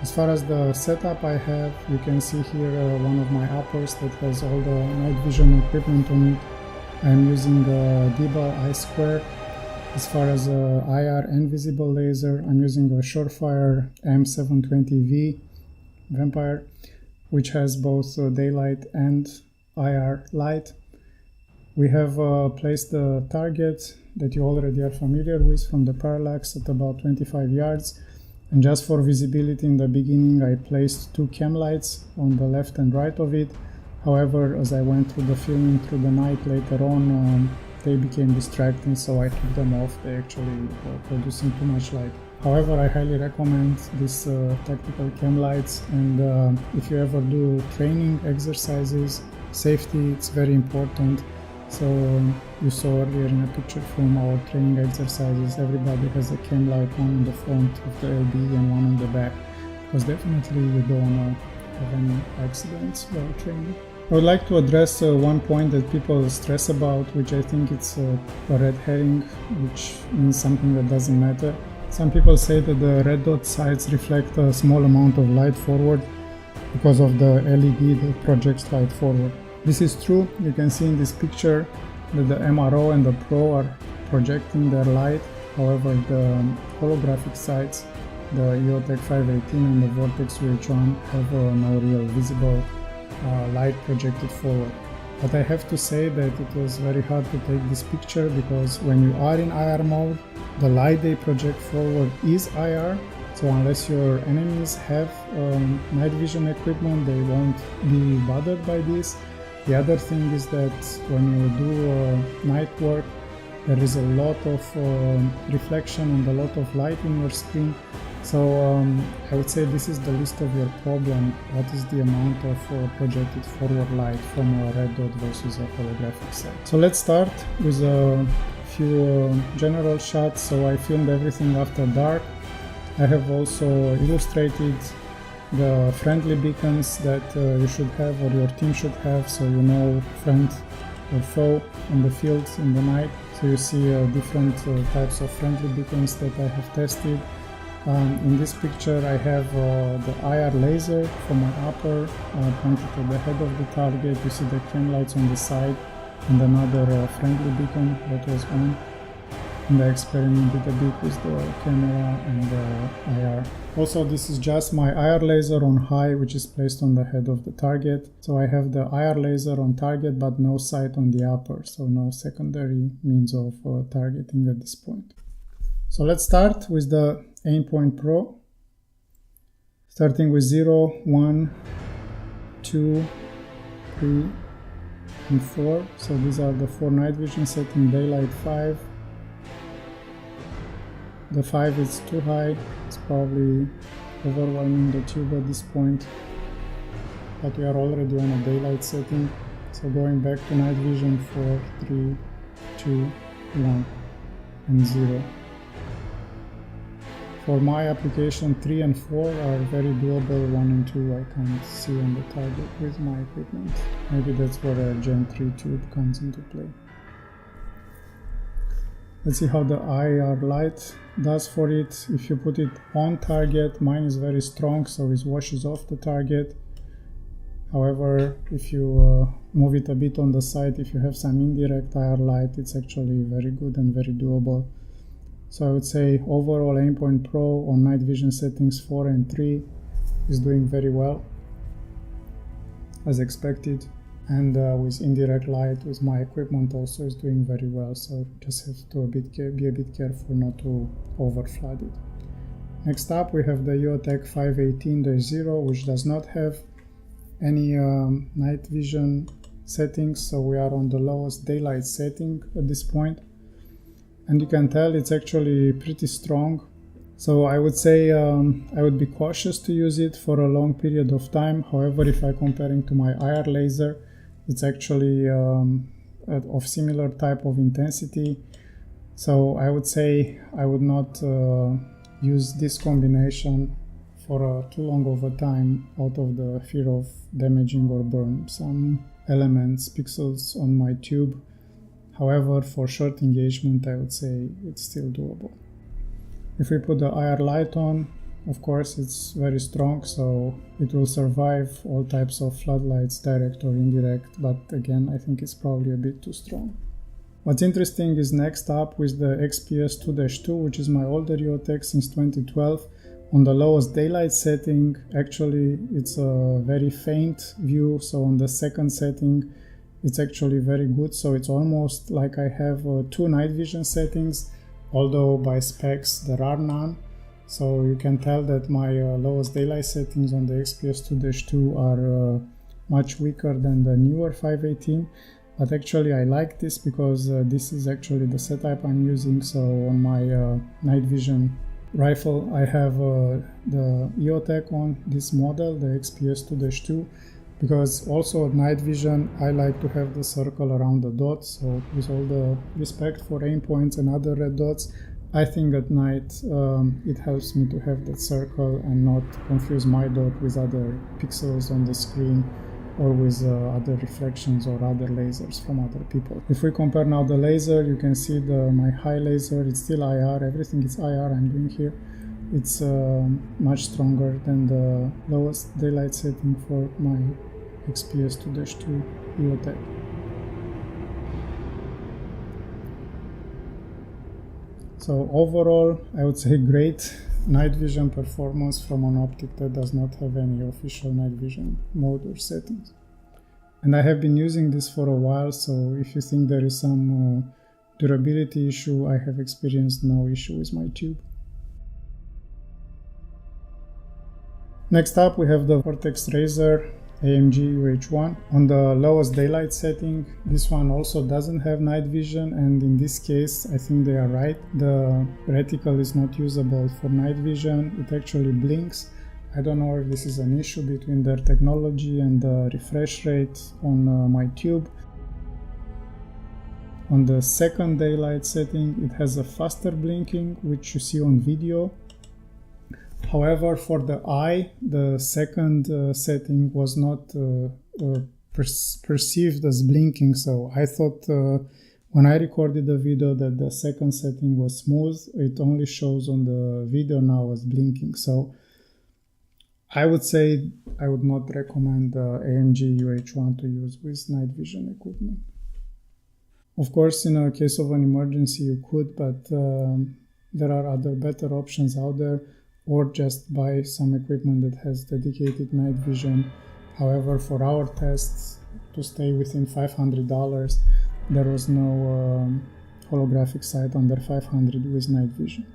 As far as the setup I have, you can see here one of my uppers that has all the night vision equipment on it. I'm using the Diba I2, As far as IR and visible laser, I'm using a Surefire M720V Vampire, which has both daylight and IR light. We have placed the target that you already are familiar with from the Parallax at about 25 yards. And just for visibility in the beginning, I placed 2 cam lights on the left and right of it. However, as I went through the filming through the night later on, they became distracting, so I took them off. They actually were producing too much light. However, I highly recommend these tactical cam lights, and if you ever do training exercises, safety, it's very important. So you saw earlier in a picture from our training exercises, everybody has a cam light, one on the front of the LB and one on the back, because definitely you don't want to have any accidents while training. I would like to address one point that people stress about, which I think it's a red herring, which means something that doesn't matter. Some people say that the red dot sights reflect a small amount of light forward because of the LED that projects light forward. This is true. You can see in this picture that the MRO and the Pro are projecting their light. However, the holographic sights, the EOTech 518 and the Vortex H-1 have no real visible light projected forward. But I have to say that it was very hard to take this picture, because when you are in IR mode, the light they project forward is IR. So unless your enemies have night vision equipment, they won't be bothered by this. The other thing is that when you do night work, there is a lot of reflection and a lot of light in your screen. So I would say this is the least of your problem. What is the amount of projected forward light from a red dot versus a holographic sight? So let's start with a few general shots. So I filmed everything after dark. I have also illustrated the friendly beacons that you should have, or your team should have, so you know friend or foe in the field in the night. So you see different types of friendly beacons that I have tested. In this picture I have the IR laser from my upper pointed at the head of the target. You see the cam lights on the side and another friendly beacon that was on. And I experimented a bit with the camera and the IR. Also, this is just my IR laser on high, which is placed on the head of the target. So I have the IR laser on target, but no sight on the upper, so no secondary means of targeting at this point. So let's start with the Aimpoint Pro, starting with 0, 1, 2, 3, and 4. So these are the 4 night vision settings, daylight 5. The 5 is too high, it's probably overwhelming the tube at this point, but we are already on a daylight setting. So going back to night vision, 4, 3, 2, 1, and 0. For my application, 3 and 4 are very doable, 1 and 2 I can't see on the target with my equipment. Maybe that's where a Gen 3 tube comes into play. Let's see how the IR light does for it. If you put it on target, mine is very strong, so it washes off the target. However, if you move it a bit on the side, if you have some indirect IR light, it's actually very good and very doable. So I would say overall Aimpoint Pro on night vision settings 4 and 3 is doing very well, as expected. And with indirect light, with my equipment also is doing very well, so just have to be a bit careful not to over flood it. Next up we have the EOTech 518-0, which does not have any night vision settings, so we are on the lowest daylight setting at this point. And you can tell it's actually pretty strong. So I would say I would be cautious to use it for a long period of time. However, if I'm comparing to my IR laser, it's actually of similar type of intensity. So I would say I would not use this combination for too long of a time, out of the fear of damaging or burn some elements, pixels on my tube. However, for short engagement, I would say it's still doable. If we put the IR light on, of course it's very strong, so it will survive all types of floodlights, direct or indirect, but again I think it's probably a bit too strong. What's interesting is next up with the XPS 2-2, which is my older EOTech since 2012. On the lowest daylight setting, actually it's a very faint view, so on the second setting it's actually very good, so it's almost like I have two night vision settings, although by specs there are none. So you can tell that my lowest daylight settings on the XPS 2-2 are much weaker than the newer 518. But actually I like this because this is actually the setup I'm using. So on my night vision rifle I have the EOTech on this model, the XPS 2-2, because also at night vision I like to have the circle around the dots. So with all the respect for aim points and other red dots, I think at night it helps me to have that circle and not confuse my dot with other pixels on the screen or with other reflections or other lasers from other people. If we compare now the laser, you can see my high laser, it's still IR, everything is IR I'm doing here. It's much stronger than the lowest daylight setting for my XPS 2-2 EOTech. So overall, I would say great night vision performance from an optic that does not have any official night vision mode or settings. And I have been using this for a while, so if you think there is some durability issue, I have experienced no issue with my tube. Next up we have the Vortex Razor AMG UH1. On the lowest daylight setting, this one also doesn't have night vision, and in this case I think they are right. The reticle is not usable for night vision, it actually blinks. I don't know if this is an issue between their technology and the refresh rate on my tube. On the second daylight setting it has a faster blinking, which you see on video. However, for the eye, the second setting was not perceived as blinking, so I thought when I recorded the video that the second setting was smooth. It only shows on the video now as blinking, so I would say I would not recommend the AMG UH1 to use with night vision equipment. Of course, in a case of an emergency you could, but there are other better options out there, or just buy some equipment that has dedicated night vision. However, for our tests, to stay within $500, there was no holographic sight under 500 with night vision.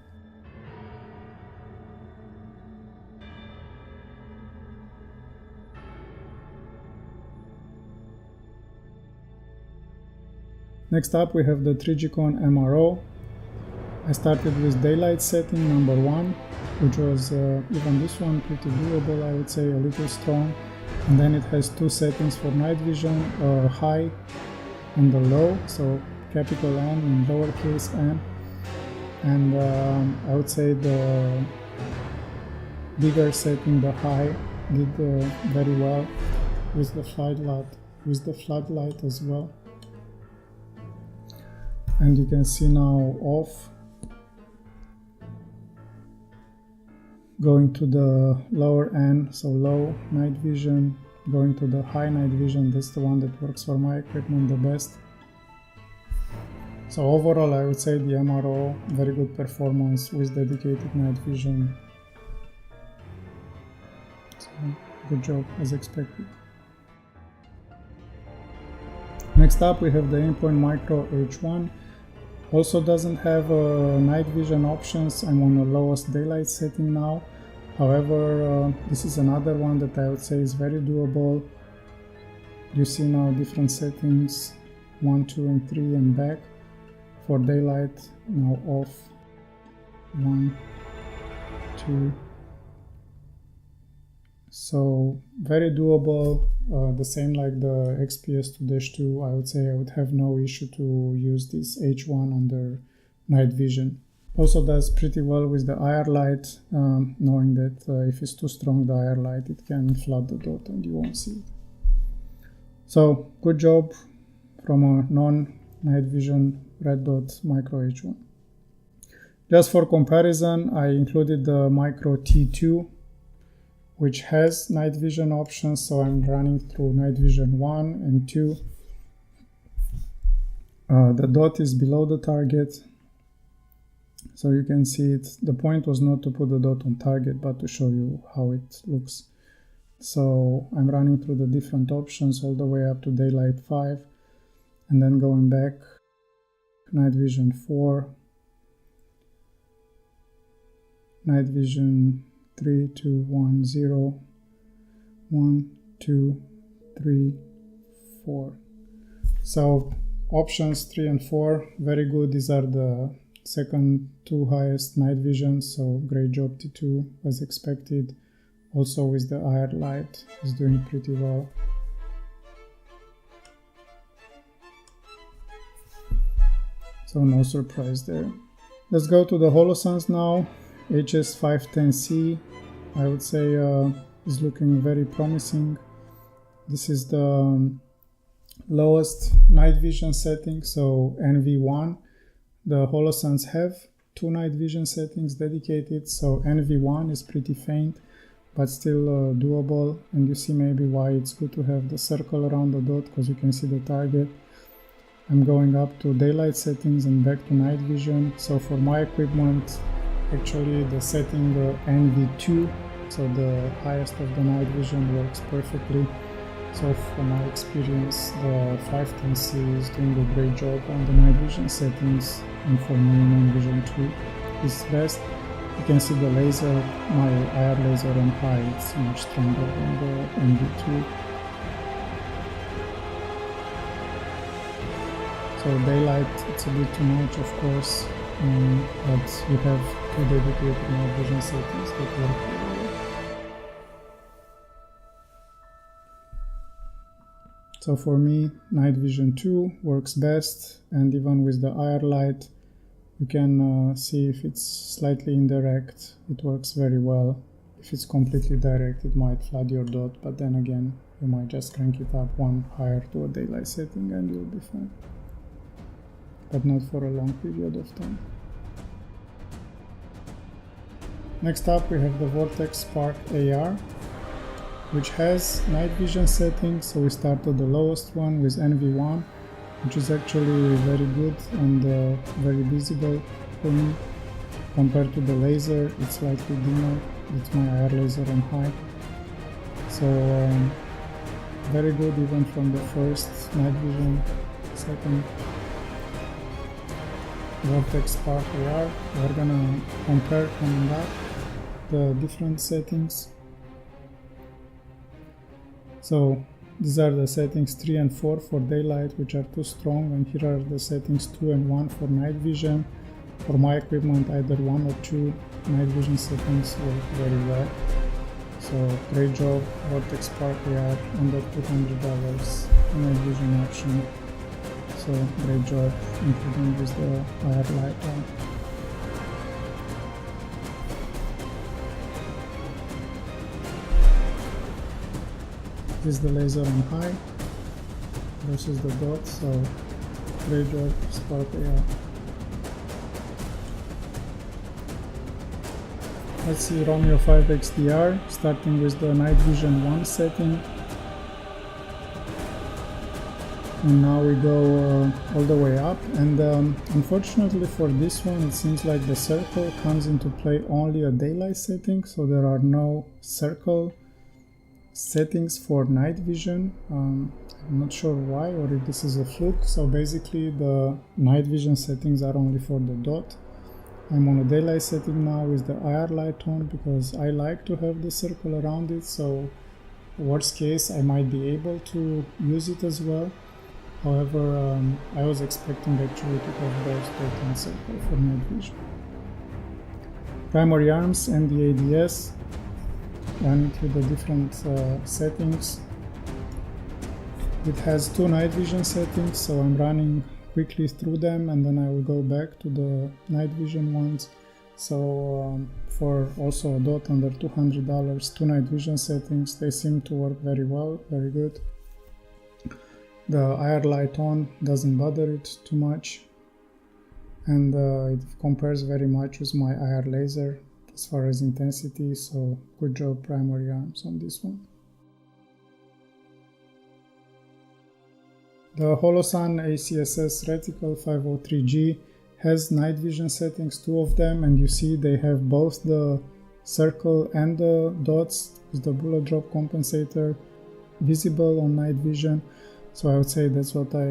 Next up we have the Trijicon MRO. I started with daylight setting number 1, which was even this one pretty doable, I would say, a little strong. And then it has two settings for night vision, high and the low, so capital N and lowercase n. And I would say the bigger setting, the high, did very well with the floodlight as well. And you can see now off. Going to the lower end, so low night vision, going to the high night vision, that's the one that works for my equipment the best. So overall I would say the MRO, very good performance with dedicated night vision. So good job as expected. Next up we have the Aimpoint Micro H-1. Also doesn't have night vision options. I'm on the lowest daylight setting now. However, this is another one that I would say is very doable. You see now different settings, 1, 2 and 3 and back. For daylight, now off, 1, 2. So very doable, the same like the XPS 2-2, I would say I would have no issue to use this H1 under night vision. Also does pretty well with the IR light, knowing that if it's too strong the IR light it can flood the dot and you won't see it. So good job from a non-night vision red dot Micro H1. Just for comparison, I included the Micro T-2, which has night vision options, so I'm running through night vision 1 and 2. The dot is below the target, so you can see it. The point was not to put the dot on target, but to show you how it looks. So I'm running through the different options all the way up to daylight 5, and then going back, night vision 4, night vision 3, 2, 1, 0, 1, 2, 3, 4. So options 3 and 4, very good. These are the second two highest night vision, so great job T2 as expected. Also with the IR light is doing pretty well. So no surprise there. Let's go to the Holosuns now. HS510C, I would say is looking very promising. This is the lowest night vision setting, so NV1. The Holosuns have two night vision settings dedicated, so NV1 is pretty faint, but still doable. And you see maybe why it's good to have the circle around the dot, because you can see the target. I'm going up to daylight settings and back to night vision. So for my equipment, actually the setting NV2, so the highest of the night vision, works perfectly. So from my experience, the 510C is doing a great job on the night vision settings, and for me, night vision 2 is best. You can see the laser, my IR laser on high, it's much stronger than the NV2. So daylight, it's a bit too much, of course, but you have two dedicated night vision settings that work very well. So for me, night vision 2 works best, and even with the IR light, you can see if it's slightly indirect, it works very well. If it's completely direct, it might flood your dot, but then again, you might just crank it up one higher to a daylight setting and you'll be fine. But not for a long period of time. Next up we have the Vortex Sparc AR, which has night vision settings. So we start at the lowest one with NV1, which is actually very good and very visible for me. Compared to the laser, it's slightly dimmer. It's my IR laser on high. So very good even from the first night vision setting. Vortex Sparc AR. We're gonna compare coming up the different settings. So these are the settings 3 and 4 for daylight, which are too strong, and here are the settings 2 and 1 for night vision. For my equipment, either 1 or 2 night vision settings work very well. So great job, Vortex Sparc AR, under $200 night vision option. So great job, including with the IR light on. This is the laser on high versus the dot, so great job, Sparc AR. Let's see Romeo 5 XDR, starting with the night vision 1 setting. And now we go all the way up, and unfortunately for this one, it seems like the circle comes into play only a daylight setting, so there are no circle settings for night vision. I'm not sure why, or if this is a fluke. So basically the night vision settings are only for the dot. I'm on a daylight setting now with the IR light on because I like to have the circle around it, so worst case I might be able to use it as well. However, I was expecting actually to have both dot and circle for night vision. Primary arms and the ADS, running through the different settings. It has two night vision settings, so I'm running quickly through them and then I will go back to the night vision ones. So for also a dot under $200, two night vision settings, they seem to work very well, very good. The IR light on doesn't bother it too much, and it compares very much with my IR laser as far as intensity, so good job primary arms on this one. The Holosun ACSS Reticle 503G has night vision settings, 2 of them, and you see they have both the circle and the dots with the bullet drop compensator visible on night vision. So I would say that's what I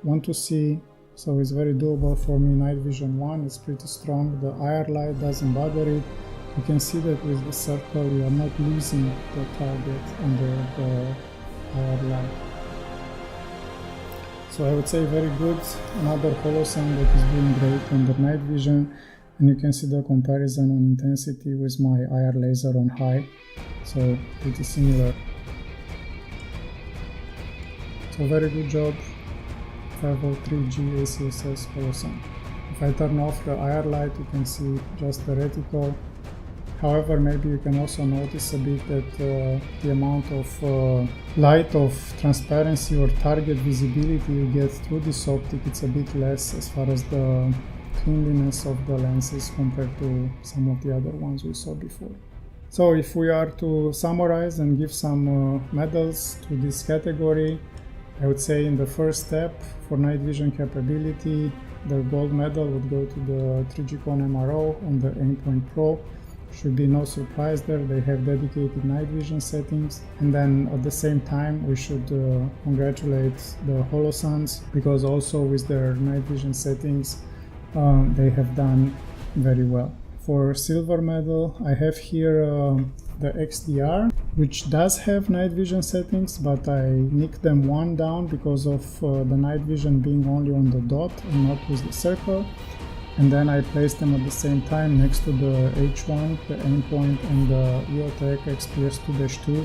want to see. So it's very doable for me. Night vision 1 is pretty strong. The IR light doesn't bother it. You can see that with the circle you are not losing the target under the IR light. So I would say very good. Another Holosun that is doing great under night vision, and you can see the comparison on intensity with my IR laser on high, so pretty similar. So very good job, 503G ACSS Holosun. If I turn off the IR light, you can see just the reticle. However, maybe you can also notice a bit that the amount of light of transparency or target visibility you get through this optic, it's a bit less as far as the cleanliness of the lenses compared to some of the other ones we saw before. So if we are to summarize and give some medals to this category, I would say in the first step for night vision capability, the gold medal would go to the Trijicon MRO and the Aimpoint PRO. Should be no surprise there, they have dedicated night vision settings. And then at the same time we should congratulate the Holosuns, because also with their night vision settings they have done very well. For silver medal I have here the XDR, which does have night vision settings, but I nicked them one down because of the night vision being only on the dot and not with the circle. And then I placed them at the same time next to the H-1, the Aimpoint, and the EOTech XPS 2-2,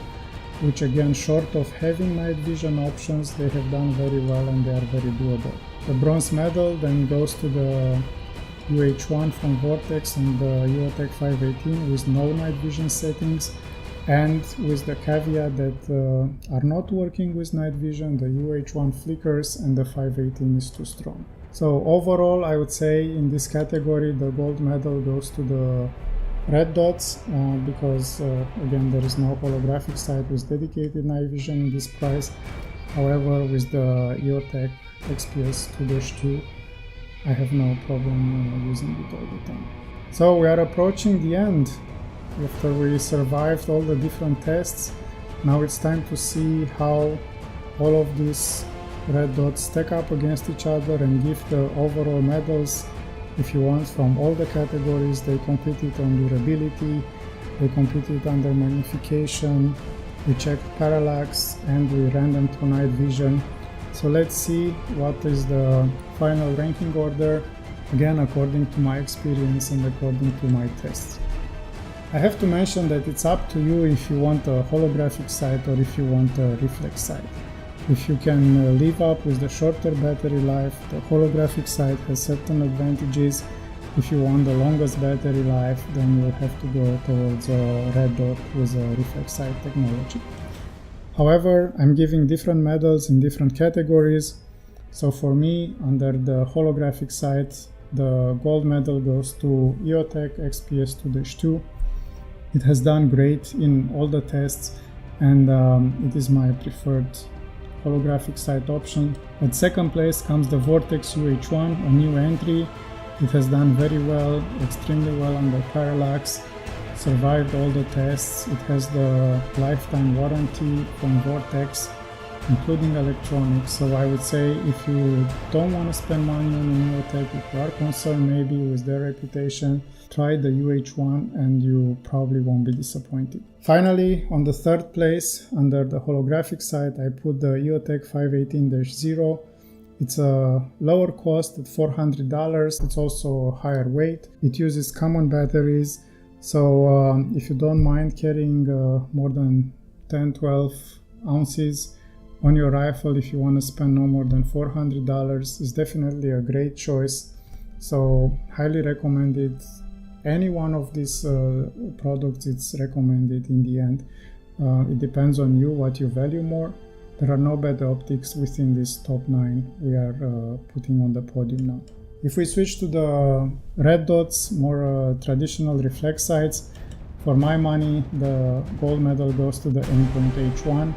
which again, short of having night vision options, they have done very well and they are very doable. The bronze medal then goes to the UH1 from Vortex and the EOTech 518 with no night vision settings, and with the caveat that are not working with night vision, the UH1 flickers and the 518 is too strong. So overall, I would say in this category the gold medal goes to the red dots because again there is no holographic sight with dedicated night vision in this price. However, with the EOTech XPS 2-2 I have no problem using it all the time. So we are approaching the end. After we survived all the different tests, now it's time to see how all of these red dots stack up against each other and give the overall medals, if you want, from all the categories. They competed on durability, they competed under magnification, we checked parallax, and we ran them to night vision. So let's see what is the final ranking order, again according to my experience and according to my tests. I have to mention that it's up to you if you want a holographic sight or if you want a reflex sight. If you can live up with the shorter battery life, the holographic sight has certain advantages. If you want the longest battery life, then you'll have to go towards a red dot with a reflex sight technology. However, I'm giving different medals in different categories. So for me, under the holographic sight, the gold medal goes to EOTech XPS 2-2. It has done great in all the tests, and it is my preferred holographic sight option. At second place comes the Vortex UH-1, a new entry. It has done very well, extremely well under parallax, survived all the tests. It has the lifetime warranty from Vortex, including electronics. So I would say if you don't want to spend money on an EOTech, if you are concerned maybe with their reputation, try the UH-1 and you probably won't be disappointed. Finally, on the third place, under the holographic sight, I put the EOTech 518-0. It's a lower cost at $400. It's also higher weight. It uses common batteries. So if you don't mind carrying more than 10-12 ounces on your rifle, if you want to spend no more than $400, it's definitely a great choice. So highly recommended. Any one of these products, it's recommended in the end. It depends on you what you value more. There are no bad optics within this top 9 we are putting on the podium now. If we switch to the red dots, more traditional reflex sights, for my money the gold medal goes to the Aimpoint H-1.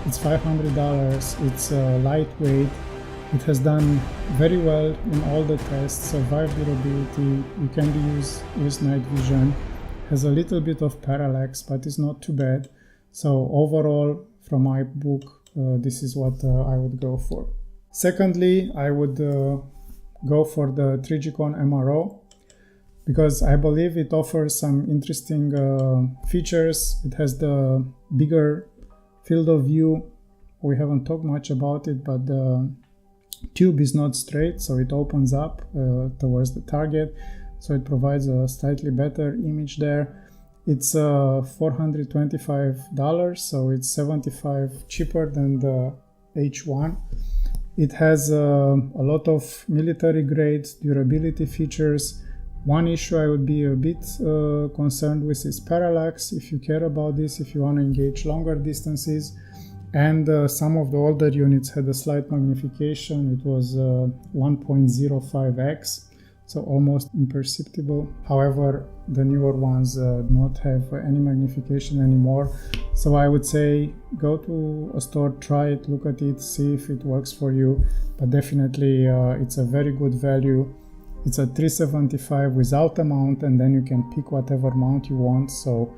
It's $500, it's lightweight, It has done very well in all the tests, survived durability, it can be used with night vision, has a little bit of parallax, but it's not too bad. So overall, from my book, this is what I would go for. Secondly, I would go for the Trijicon MRO, because I believe it offers some interesting features. It has the bigger field of view. We haven't talked much about it, but the tube is not straight, so it opens up towards the target, so it provides a slightly better image there. It's $425, so it's $75 cheaper than the H-1. It has a lot of military grade durability features. One issue I would be a bit concerned with is parallax, if you care about this, if you want to engage longer distances. And some of the older units had a slight magnification. It was 1.05x, so almost imperceptible. However, the newer ones do not have any magnification anymore. So I would say go to a store, try it, look at it, see if it works for you. But definitely it's a very good value. It's a $375 without a mount, and then you can pick whatever mount you want. So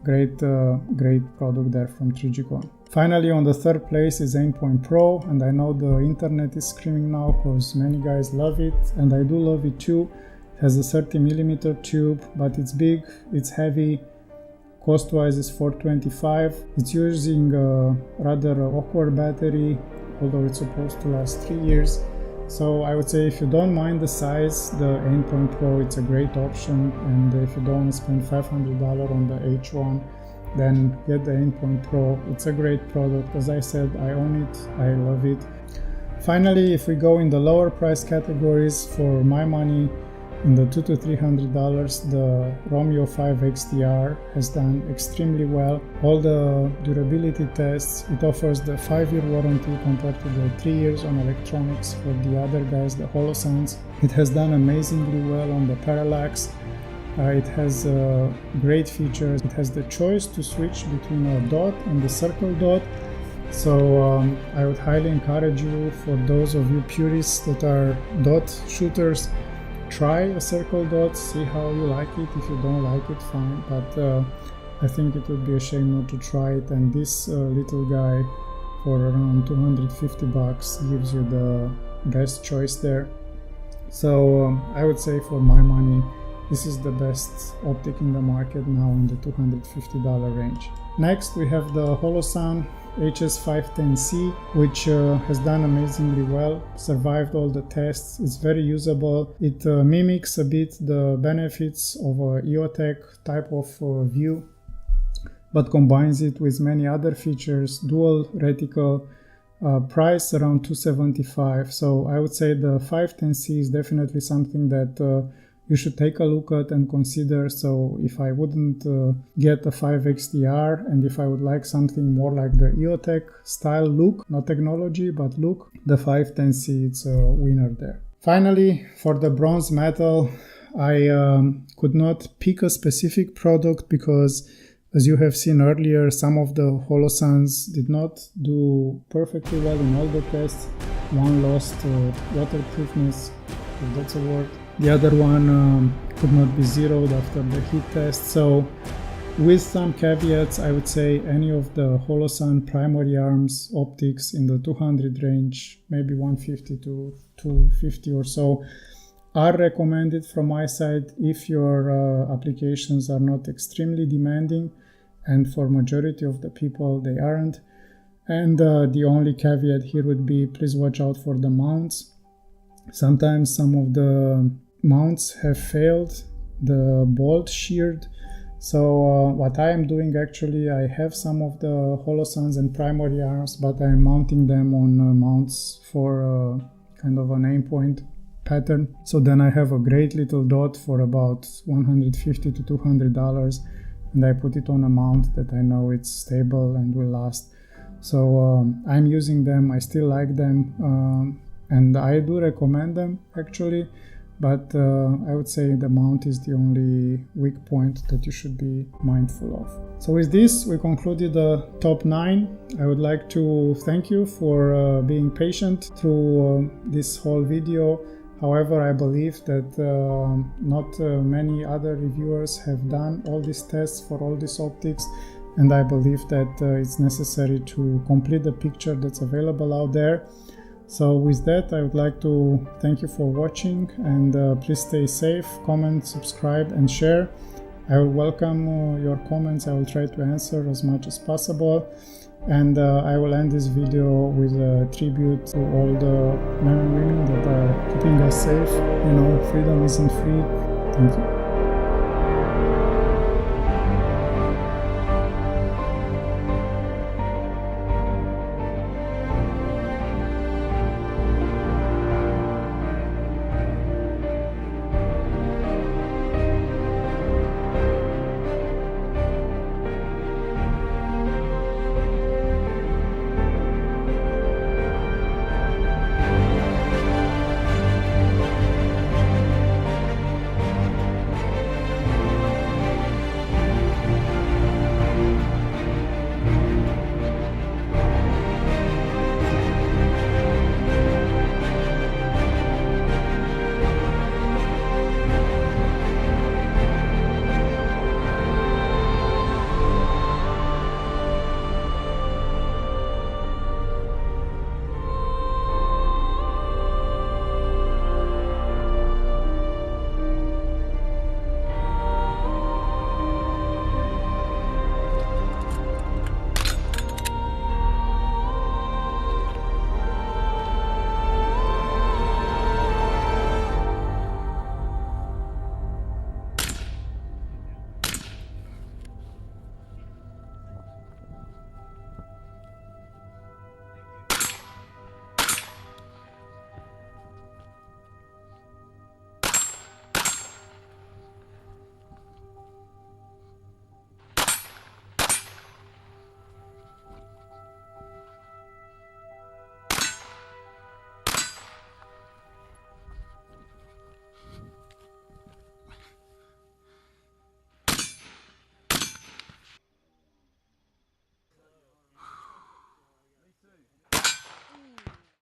great product there from Trijicon. Finally, on the third place is Aimpoint PRO, and I know the internet is screaming now because many guys love it, and I do love it too. It has a 30mm tube, but it's big, it's heavy. Cost-wise is $425. It's using a rather awkward battery, although it's supposed to last 3 years. So I would say if you don't mind the size, the Aimpoint PRO, it's a great option. And if you don't want to spend $500 on the H1, then get the Aimpoint PRO. It's a great product. As I said, I own it, I love it. Finally, if we go in the lower price categories, for my money, in the $200 to $300, the Romeo 5 XDR has done extremely well. All the durability tests, it offers the 5-year warranty compared to the 3 years on electronics for the other guys, the Holosuns. It has done amazingly well on the Parallax. It has great features. It has the choice to switch between a dot and the circle dot. So I would highly encourage you, for those of you purists that are dot shooters, try a circle dot, see how you like it. If you don't like it, fine, but I think it would be a shame not to try it. And this little guy for around $250 gives you the best choice there. So I would say for my money, this is the best optic in the market now in the $250 range. Next we have the Holosun HS510C, which has done amazingly well, survived all the tests. It's very usable. It mimics a bit the benefits of a EOTech type of view, but combines it with many other features. Dual reticle, price around $275. So I would say the 510C is definitely something that you should take a look at and consider. So if I wouldn't get a 5 XDR, and if I would like something more like the EOTech style look, not technology, but look, the 510C, it's a winner there. Finally, for the bronze medal, I could not pick a specific product because, as you have seen earlier, some of the Holosuns did not do perfectly well in all the tests. One lost waterproofness, if that's a word. The other one could not be zeroed after the heat test. So with some caveats, I would say any of the Holosun primary arms optics in the 200 range, maybe 150 to 250 or so, are recommended from my side if your applications are not extremely demanding, and for majority of the people they aren't. And the only caveat here would be, please watch out for the mounts. Sometimes some of the mounts have failed, the bolt sheared. So what I am doing, actually, I have some of the Holosuns and primary arms, but I am mounting them on mounts for kind of an Aimpoint pattern. So then I have a great little dot for about $150 to $200, and I put it on a mount that I know it's stable and will last. So I'm using them, I still like them, and I do recommend them actually, but I would say the mount is the only weak point that you should be mindful of. So with this, we concluded the top 9. I would like to thank you for being patient through this whole video. However, I believe that not many other reviewers have done all these tests for all these optics, and I believe that it's necessary to complete the picture that's available out there. So with that, I would like to thank you for watching, and please stay safe, comment, subscribe and share. I will welcome your comments. I will try to answer as much as possible. And I will end this video with a tribute to all the men and women that are keeping us safe. You know, freedom isn't free. Thank you.